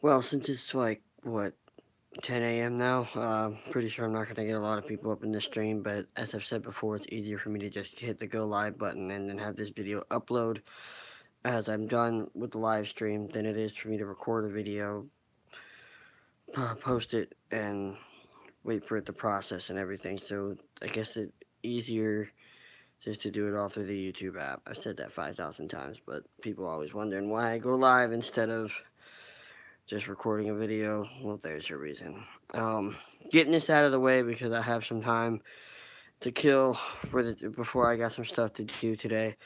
Well, since it's like, what, 10 a.m. now, pretty sure I'm not going to get a lot of people up in this stream, but as I've said before, it's easier for me to just hit the go live button and then have this video upload as I'm done with the live stream than it is for me to record a video, post it, and wait for it to process and everything. So I guess it's easier just to do it all through the YouTube app. I've said that 5,000 times, but people are always wondering why I go live instead of just recording a video. Well, there's your reason. Um, Getting this out of the way because I have some time to kill before I got some stuff to do today.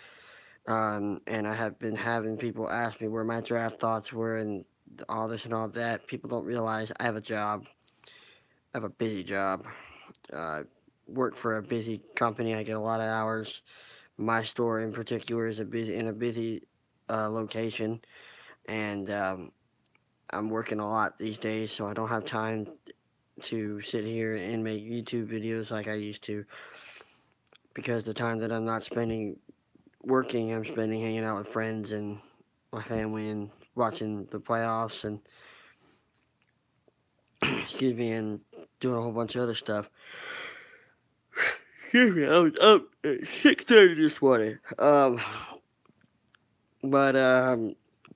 And I have been having people ask me where my draft thoughts were and all this and all that. People don't realize I have a job. I have a busy job. Uh, Work for a busy company. I get a lot of hours. My store in particular is a busy location, and I'm working a lot these days, so I don't have time to sit here and make YouTube videos like I used to, because the time that I'm not spending working, I'm spending hanging out with friends and my family and watching the playoffs and excuse me, and doing a whole bunch of other stuff. Excuse me, I was up at 6:30 this morning. But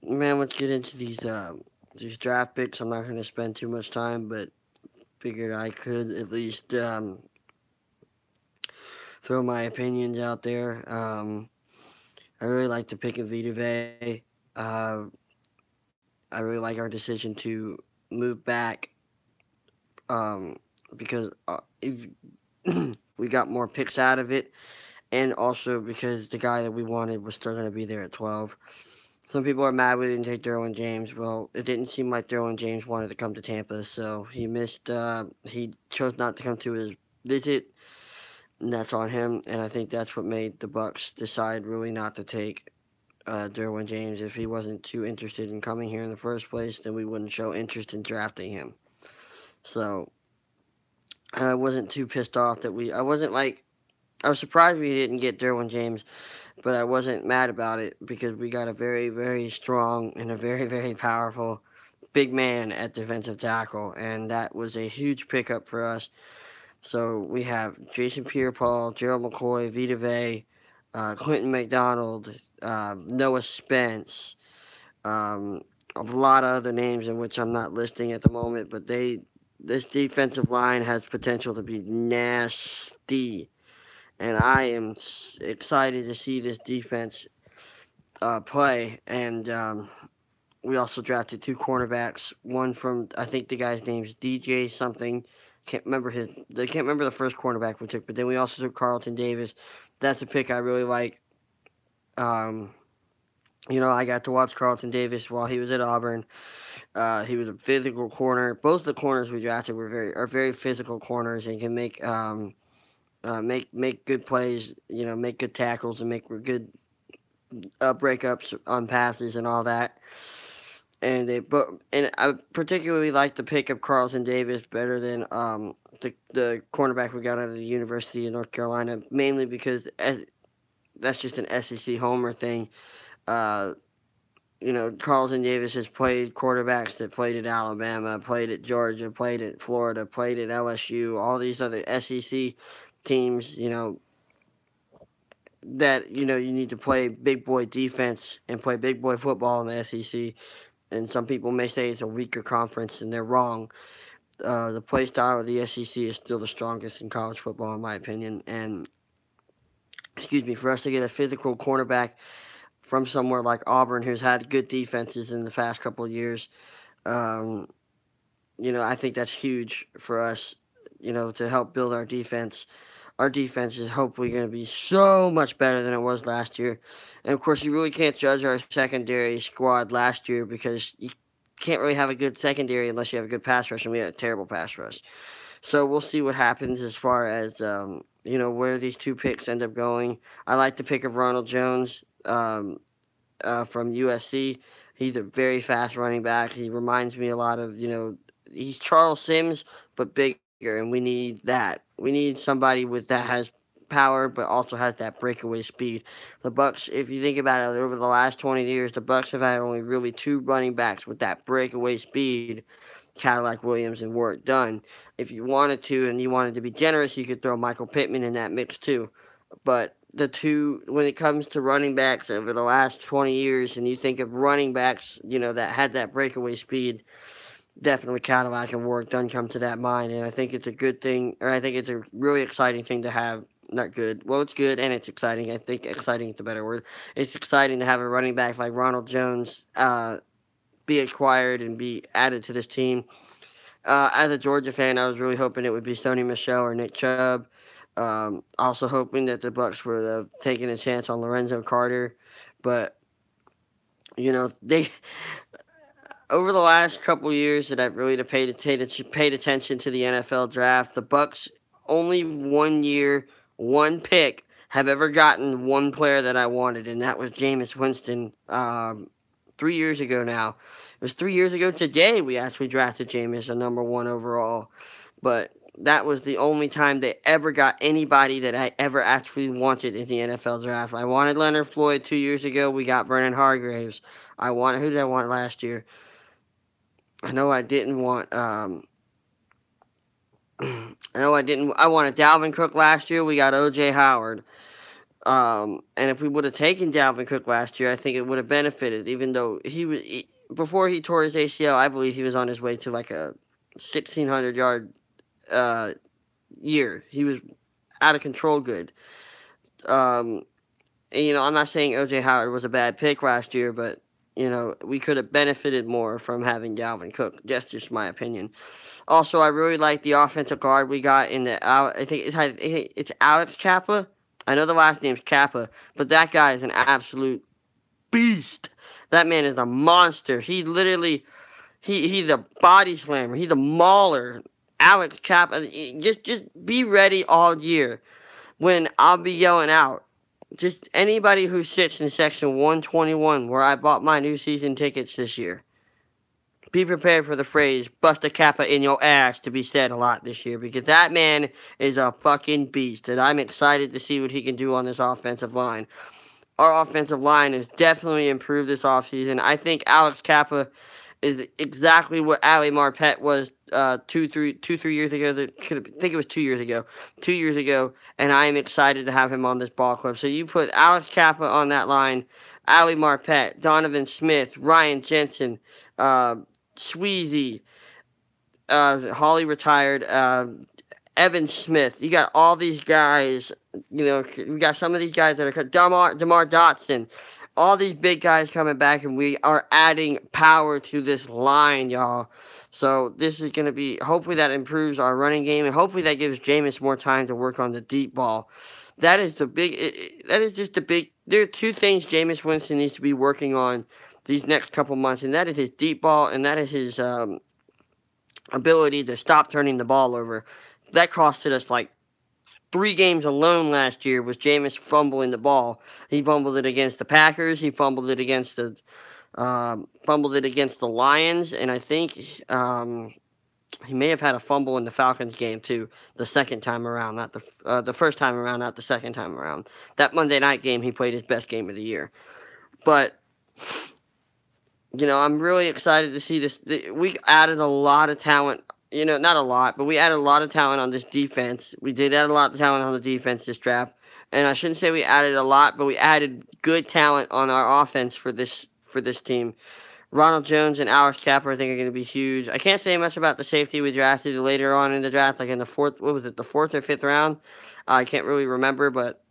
man, let's get into these draft picks. I'm not going to spend too much time, but figured I could at least throw my opinions out there. I really like the pick of Vita. Uh, I really like our decision to move back because if we got more picks out of it, and also because the guy that we wanted was still going to be there at 12. Some people are mad we didn't take Derwin James. Well, it didn't seem like Derwin James wanted to come to Tampa, so he missed. He chose not to come to his visit, and that's on him. And I think that's what made the Bucs decide really not to take Derwin James. If he wasn't too interested in coming here in the first place, then we wouldn't show interest in drafting him. So I wasn't too pissed off that we. I wasn't like. I was surprised we didn't get Derwin James, but I wasn't mad about it because we got a very, very strong and a very, very powerful big man at defensive tackle, and that was a huge pickup for us. So we have Jason Pierre-Paul, Gerald McCoy, Vita Vea, Quentin McDonald, Noah Spence, um, a lot of other names in which I'm not listing at the moment, but this defensive line has potential to be nasty, and I am excited to see this defense play. And we also drafted two cornerbacks. One from, I think the guy's name's DJ something. I can't remember the first cornerback we took. But then we also took Carlton Davis. That's a pick I really like. Um, I got to watch Carlton Davis while he was at Auburn. He was a physical corner. Both the corners we drafted are very physical corners and can make good plays. Make good tackles and make good breakups on passes and all that. And I particularly like the pick of Carlton Davis better than the cornerback we got out of the University of North Carolina, mainly because that's just an SEC homer thing. Uh, Carlton Davis has played quarterbacks that played at Alabama, played at Georgia, played at Florida, played at LSU, all these other SEC teams. That you need to play big boy defense and play big boy football in the SEC. And some people may say it's a weaker conference, and they're wrong. The play style of the SEC is still the strongest in college football, in my opinion. And, excuse me, for us to get a physical cornerback from somewhere like Auburn, who's had good defenses in the past couple of years, um, I think that's huge for us, to help build our defense. Our defense is hopefully going to be so much better than it was last year. And of course, you really can't judge our secondary squad last year because you can't really have a good secondary unless you have a good pass rush, and we had a terrible pass rush. So we'll see what happens as far as where these two picks end up going. I like the pick of Ronald Jones from USC. He's a very fast running back. He reminds me a lot of he's Charles Sims but bigger, and we need that. We need somebody that has power, but also has that breakaway speed. The Bucs, if you think about it, over the last 20 years, the Bucs have had only really two running backs with that breakaway speed, Cadillac Williams and Warrick Dunn. If you wanted to and you wanted to be generous, you could throw Michael Pittman in that mix too. But the two, when it comes to running backs over the last 20 years, and you think of running backs, that had that breakaway speed, definitely Cadillac and Warrick Dunn come to that mind. And I think it's a good thing, or I think it's a really exciting thing to have. Not good. Well, it's good and it's exciting. I think exciting is the better word. It's exciting to have a running back like Ronald Jones be acquired and be added to this team. As a Georgia fan, I was really hoping it would be Sony Michel or Nick Chubb. Also hoping that the Bucs were taking a chance on Lorenzo Carter, but they over the last couple years that I've really paid attention to the NFL draft, the Bucs only 1 year, one pick have ever gotten one player that I wanted, and that was Jameis Winston. 3 years ago now. It was 3 years ago today we actually drafted Jameis, a number one overall. But that was the only time they ever got anybody that I ever actually wanted in the NFL draft. I wanted Leonard Floyd 2 years ago. We got Vernon Hargreaves. Who did I want last year? I know I didn't want. I wanted Dalvin Cook last year. We got O.J. Howard. And if we would have taken Dalvin Cook last year, I think it would have benefited. Even though before he tore his ACL, I believe he was on his way to like a 1,600-yard year. He was out of control good. And, I'm not saying O.J. Howard was a bad pick last year, but we could have benefited more from having Dalvin Cook. That's just my opinion. Also, I really like the offensive guard we got in the. I think it's Alex Kappa. I know the last name's Kappa, but that guy is an absolute beast. That man is a monster. He literally, he's a body slammer. He's a mauler. Alex Kappa, just be ready all year when I'll be yelling out. Just anybody who sits in section 121 where I bought my new season tickets this year, be prepared for the phrase "bust a Kappa in your ass" to be said a lot this year, because that man is a fucking beast, and I'm excited to see what he can do on this offensive line. Our offensive line has definitely improved this offseason. I think Alex Kappa is exactly what Ali Marpet was 3 years ago. I think it was 2 years ago. 2 years ago, and I am excited to have him on this ball club. So you put Alex Kappa on that line, Ali Marpet, Donovan Smith, Ryan Jensen, Sweezy, Holly retired, Evan Smith. You got all these guys. We got some of these guys that are DeMar Dotson. All these big guys coming back, and we are adding power to this line, y'all. So this is going to be, hopefully that improves our running game, and hopefully that gives Jameis more time to work on the deep ball. That is just the big, there are two things Jameis Winston needs to be working on these next couple months, and that is his deep ball, and that is his ability to stop turning the ball over. That costed us like 3 games alone last year was Jameis fumbling the ball. He fumbled it against the Packers. He fumbled it against the Lions, and I think he may have had a fumble in the Falcons game too. The second time around, not the first time around, not the second time around. That Monday night game, he played his best game of the year. But I'm really excited to see this. We added a lot of talent. Not a lot, but we added a lot of talent on this defense. We did add a lot of talent on the defense this draft. And I shouldn't say we added a lot, but we added good talent on our offense for this team. Ronald Jones and Alex Kappa, I think, are going to be huge. I can't say much about the safety we drafted later on in the draft, like in the fourth or fifth round? I can't really remember, but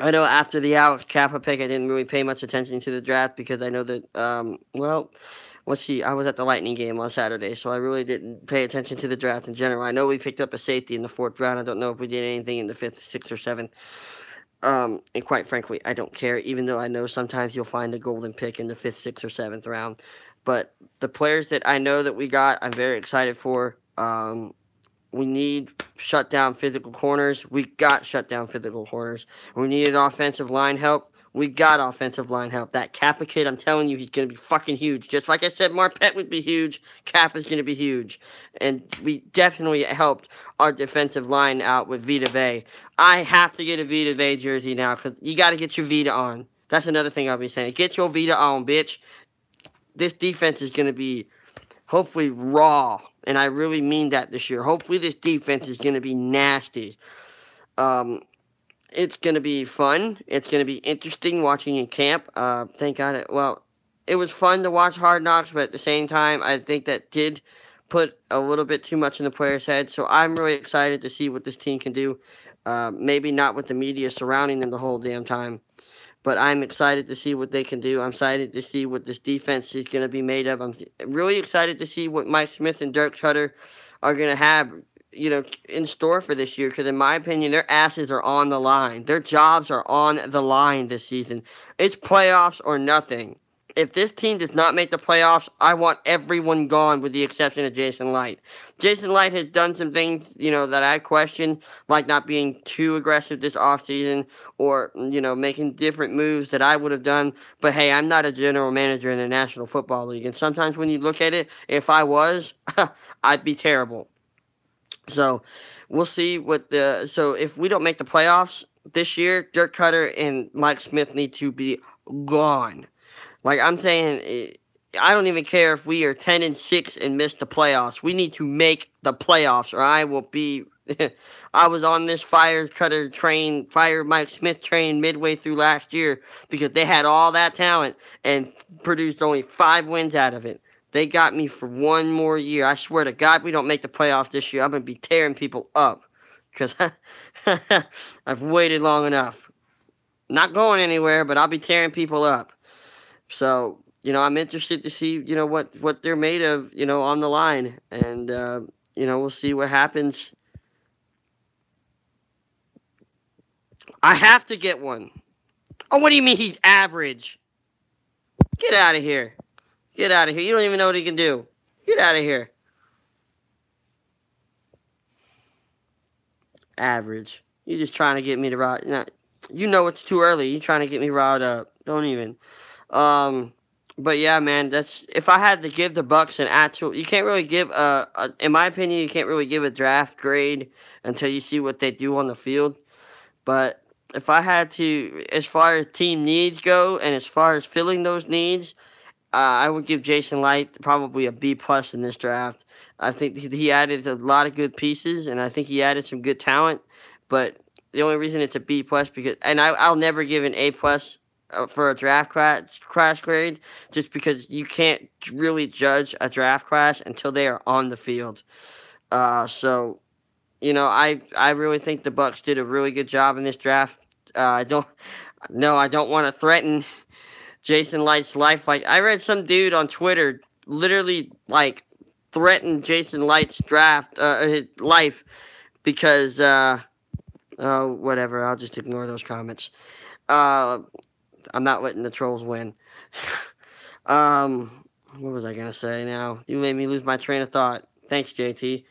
I know after the Alex Kappa pick, I didn't really pay much attention to the draft because I know that, let's see, I was at the Lightning game on Saturday, so I really didn't pay attention to the draft in general. I know we picked up a safety in the 4th round. I don't know if we did anything in the 5th, 6th, or 7th. And quite frankly, I don't care, even though I know sometimes you'll find a golden pick in the 5th, 6th, or 7th round. But the players that I know that we got, I'm very excited for. We need shut down physical corners. We got shut down physical corners. We needed offensive line help. We got offensive line help. That Kappa kid, I'm telling you, he's going to be fucking huge. Just like I said, Marpet would be huge. Kappa's going to be huge. And we definitely helped our defensive line out with Vita Vea. I have to get a Vita Vea jersey now because you got to get your Vita on. That's another thing I'll be saying. Get your Vita on, bitch. This defense is going to be hopefully raw. And I really mean that this year. Hopefully this defense is going to be nasty. It's going to be fun. It's going to be interesting watching in camp. Thank God. It was fun to watch Hard Knocks, but at the same time, I think that did put a little bit too much in the players' head. So I'm really excited to see what this team can do. Maybe not with the media surrounding them the whole damn time, but I'm excited to see what they can do. I'm excited to see what this defense is going to be made of. I'm really excited to see what Mike Smith and Dirk Cutter are going to have, in store for this year. Because in my opinion, their asses are on the line. Their jobs are on the line this season. It's playoffs or nothing. If this team does not make the playoffs, I want everyone gone with the exception of Jason Light. Jason Light has done some things, that I question, like not being too aggressive this offseason or, making different moves that I would have done. But, hey, I'm not a general manager in the National Football League. And sometimes when you look at it, if I was, I'd be terrible. So we'll see so if we don't make the playoffs this year, Dirk Cutter and Mike Smith need to be gone. Like I'm saying, I don't even care if we are 10-6 and miss the playoffs. We need to make the playoffs, or I will be. I was on this fire Mike Smith train midway through last year because they had all that talent and produced only 5 wins out of it. They got me for one more year. I swear to God, we don't make the playoffs this year, I'm going to be tearing people up because I've waited long enough. Not going anywhere, but I'll be tearing people up. So, I'm interested to see, what they're made of, on the line. And, we'll see what happens. I have to get one. Oh, what do you mean he's average? Get out of here. Get out of here. You don't even know what he can do. Get out of here. Average. You're just trying to get me to rile. You know it's too early. You're trying to get me riled up. Don't even. But yeah, man, if I had to give the Bucs an actual, you can't really give in my opinion, you can't really give a draft grade until you see what they do on the field. But if I had to, as far as team needs go, and as far as filling those needs, I would give Jason Light probably a B+ in this draft. I think he added a lot of good pieces, and I think he added some good talent. But the only reason it's a B+ because, and I'll never give an A+ for a draft crash grade, just because you can't really judge a draft crash until they are on the field. So, I really think the Bucs did a really good job in this draft. I don't want to threaten Jason Light's life. Like, I read some dude on Twitter literally threaten Jason Light's his life because whatever. I'll just ignore those comments. I'm not letting the trolls win. What was I gonna say now? You made me lose my train of thought. Thanks, JT.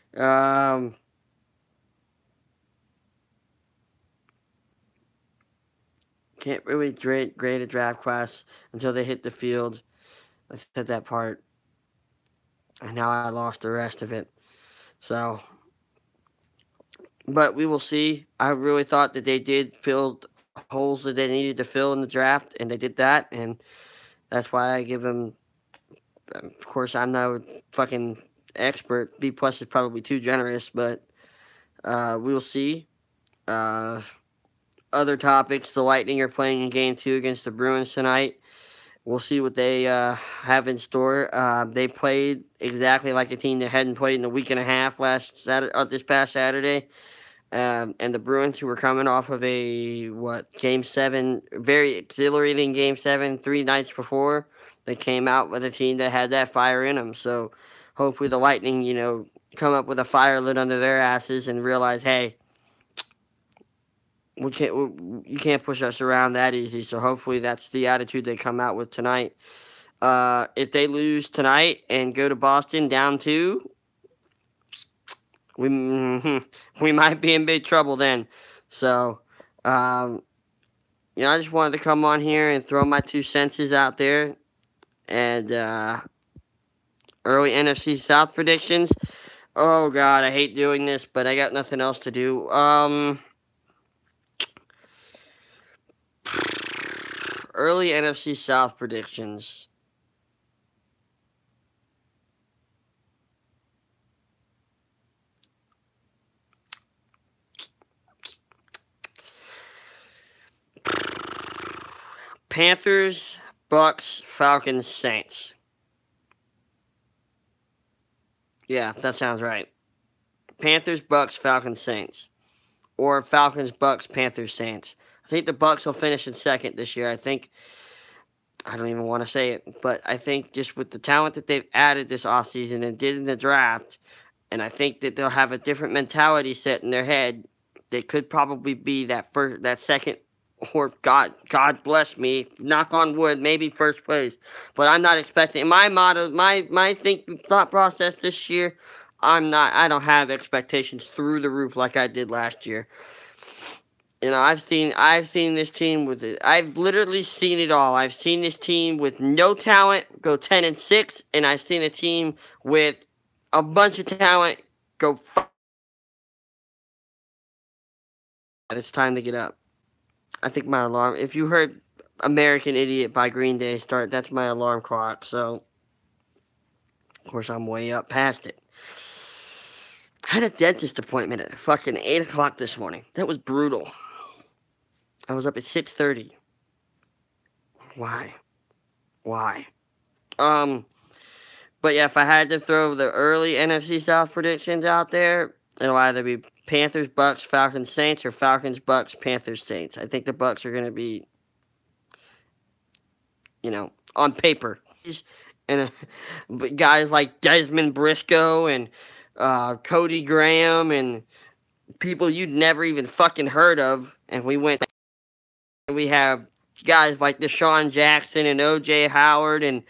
Can't really grade a draft class until they hit the field. I said that part. And now I lost the rest of it. So, but we will see. I really thought that they did fill holes that they needed to fill in the draft, and they did that, and that's why I give them. Of course, I'm not a fucking expert. B+ is probably too generous, but we'll see. Other topics: the Lightning are playing in Game 2 against the Bruins tonight. We'll see what they have in store. They played exactly like a team that hadn't played in a week and a half this past Saturday. And the Bruins, who were coming off of Game 7, very exhilarating Game 7 3 nights before, they came out with a team that had that fire in them. So hopefully the Lightning, come up with a fire lit under their asses and realize, hey, you can't push us around that easy. So hopefully that's the attitude they come out with tonight. If they lose tonight and go to Boston down 2, we might be in big trouble then. So, I just wanted to come on here and throw my 2 cents out there. And early NFC South predictions. Oh, God, I hate doing this, but I got nothing else to do. Early NFC South predictions. Panthers, Bucs, Falcons, Saints. Yeah, that sounds right. Panthers, Bucs, Falcons, Saints. Or Falcons, Bucs, Panthers, Saints. I think the Bucs will finish in second this year. I don't even want to say it, but I think just with the talent that they've added this offseason and did in the draft, and I think that they'll have a different mentality set in their head. They could probably be that second, or God bless me, knock on wood, maybe first place. But I'm not expecting my motto, my thought process this year. I don't have expectations through the roof like I did last year. I've seen this team with it. I've literally seen it all. I've seen this team with no talent go 10-6, and I've seen a team with a bunch of talent go. It's time to get up. I think my alarm. If you heard "American Idiot" by Green Day start, that's my alarm clock. So, of course, I'm way up past it. I had a dentist appointment at fucking 8 o'clock this morning. That was brutal. I was up at 6:30. Why? But yeah, if I had to throw the early NFC South predictions out there, it'll either be Panthers, Bucs, Falcons, Saints, or Falcons, Bucs, Panthers, Saints. I think the Bucs are going to be, on paper. And guys like Desmond Briscoe and Cody Graham and people you'd never even fucking heard of. And we have guys like Deshaun Jackson and O.J. Howard and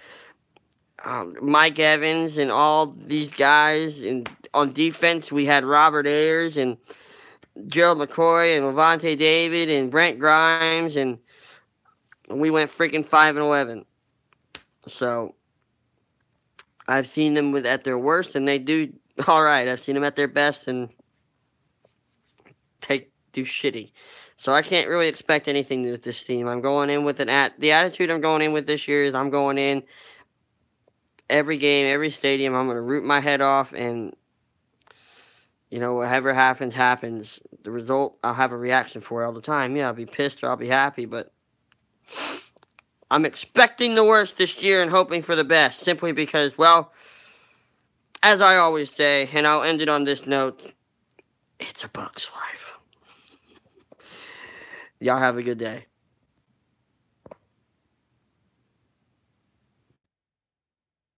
Mike Evans and all these guys. And on defense, we had Robert Ayers and Gerald McCoy and Levante David and Brent Grimes, and we went freaking 5-11. So I've seen them at their worst, and they do all right. I've seen them at their best, and do shitty. So I can't really expect anything with this team. I'm going in with the attitude I'm going in with this year is I'm going in every game, every stadium. I'm going to root my head off, and whatever happens, happens. The result, I'll have a reaction for all the time. Yeah, I'll be pissed or I'll be happy, but I'm expecting the worst this year and hoping for the best, simply because, well, as I always say, and I'll end it on this note, it's a Bucs life. Y'all have a good day.